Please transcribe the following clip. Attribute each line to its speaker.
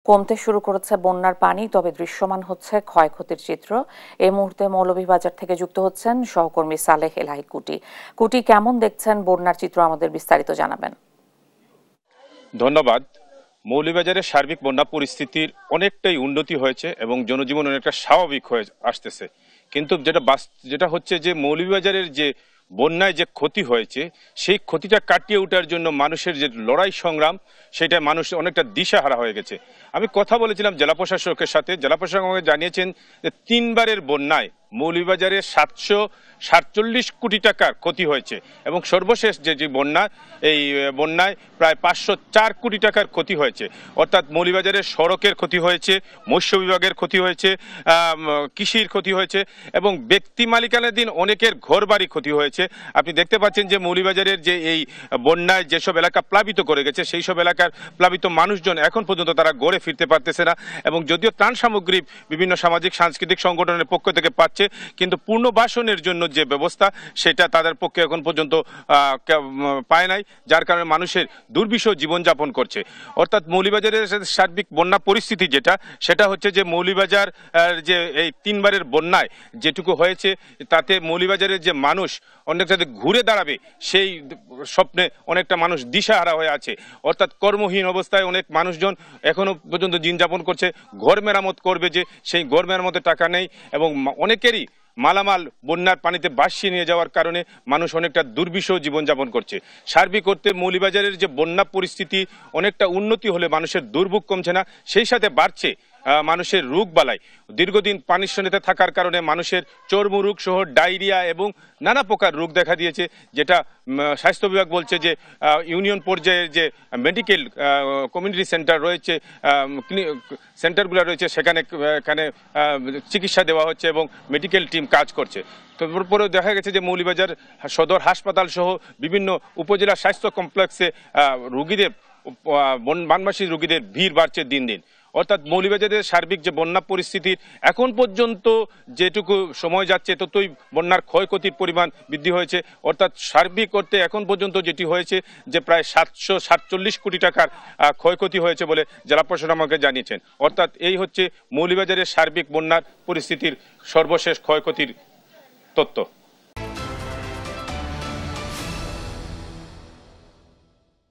Speaker 1: কমতে শুরু করেছে বন্যার পানি, তবে দৃশ্যমান হচ্ছে ক্ষয়ক্ষতির চিত্র। এই মুহূর্তে মৌলভীবাজার থেকে যুক্ত হচ্ছেন সহকর্মী সালেহ এলাহি কুটি। কুটি, কেমন দেখছেন বন্যার চিত্র, আমাদের বিস্তারিত জানাবেন।
Speaker 2: ধন্যবাদ। মৌলভীবাজারের সার্বিক বন্যা পরিস্থিতির অনেকটাই উন্নতি হয়েছে এবং জনজীবন অনেকটা স্বাভাবিক হয়ে আসতেছে, কিন্তু যেটা হচ্ছে যে মৌলভীবাজারের যে বন্যায় যে ক্ষতি হয়েছে সেই ক্ষতিটা কাটিয়ে ওঠার জন্য মানুষের যে লড়াই সংগ্রাম, সেটা মানুষ অনেকটা দিশাহারা হয়ে গেছে। আমি কথা বলেছিলাম জেলা প্রশাসকের সাথে, জেলা প্রশাসক আমাকে জানিয়েছেন যে 3বারের বন্যায় মৌলভীবাজারে 747 কোটি টাকার ক্ষতি হয়েছে এবং সর্বশেষ যে বন্যা, এই বন্যায় প্রায় 504 কোটি টাকার ক্ষতি হয়েছে। অর্থাৎ মৌলভীবাজারের সড়কের ক্ষতি হয়েছে, মৎস্য বিভাগের ক্ষতি হয়েছে, কৃষির ক্ষতি হয়েছে এবং ব্যক্তি মালিকানাধীন অনেকের ঘরবাড়ি ক্ষতি হয়েছে। আপনি দেখতে পাচ্ছেন যে মৌলভীবাজারের যে এই বন্যায় যেসব এলাকা প্লাবিত করে গেছে, সেই সব এলাকার প্লাবিত মানুষজন এখন পর্যন্ত তারা গড়ে ফিরতে পারতেছে না এবং যদিও ত্রাণ সামগ্রী বিভিন্ন সামাজিক সাংস্কৃতিক সংগঠনের পক্ষ থেকে পাচ্ছে, কিন্তু পুনর্বাসনের জন্য যে ব্যবস্থা সেটা তাদের পক্ষে এখন পর্যন্ত পায় নাই, যার কারণে মানুষের দুর্বিষহ জীবনযাপন করছে। অর্থাৎ মৌলভীবাজারের সার্বিক বন্যা পরিস্থিতি সেটা হচ্ছে যে মৌলভীবাজার যে এই 3বারের বন্যায় যেটুকু হয়েছে তাতে মৌলভীবাজারের যে মানুষ অনেকটা ঘুরে দাঁড়াবে সেই স্বপ্নে অনেকটা মানুষ দিশাহারা হয়ে আছে। অর্থাৎ কর্মহীন অবস্থায় অনেক মানুষজন এখনো পর্যন্ত দিন যাপন করছে। ঘর মেরামত করবে যে সেই ঘর মেরামতের টাকা নেই এবং অনেকেরই মালামাল বন্যার পানিতে ভাসিয়ে নিয়ে যাওয়ার কারণে মানুষ অনেকটা দুর্বিষহ জীবনযাপন করছে। সার্বিক অর্থে মৌলভীবাজারের যে বন্যা পরিস্থিতি অনেকটা উন্নতি হলে মানুষের দুর্ভোগ কমছে না, সেই সাথে বাড়ছে মানুষের রোগ বালাই। দীর্ঘদিন পানির সন্নিতে থাকার কারণে মানুষের চর্মরোগ সহ ডায়রিয়া এবং নানা প্রকার রোগ দেখা দিয়েছে, যেটা স্বাস্থ্য বিভাগ বলছে যে ইউনিয়ন পর্যায়ের যে মেডিকেল কমিউনিটি সেন্টার রয়েছে, সেন্টারগুলো রয়েছে, সেখানে চিকিৎসা দেওয়া হচ্ছে এবং মেডিকেল টিম কাজ করছে। তারপরেও দেখা গেছে যে মৌলভীবাজার সদর হাসপাতাল সহ বিভিন্ন উপজেলা স্বাস্থ্য কমপ্লেক্সে রোগীদের বানবাসী রোগীদের ভিড় বাড়ছে দিন দিন। অর্থাৎ মৌলভীবাজারের সার্বিক যে বন্যা পরিস্থিতির এখন পর্যন্ত যেটুকু সময় যাচ্ছে ততই বন্যার ক্ষয়ক্ষতির পরিমাণ বৃদ্ধি হয়েছে। অর্থাৎ সার্বিক অর্থে এখন পর্যন্ত যেটি হয়েছে যে প্রায় 747 কোটি টাকার ক্ষয়ক্ষতি হয়েছে বলে জেলা প্রশাসক আমাকে জানিয়েছেন। অর্থাৎ এই হচ্ছে মৌলভীবাজারের সার্বিক বন্যার পরিস্থিতির সর্বশেষ ক্ষয়ক্ষতির তথ্য।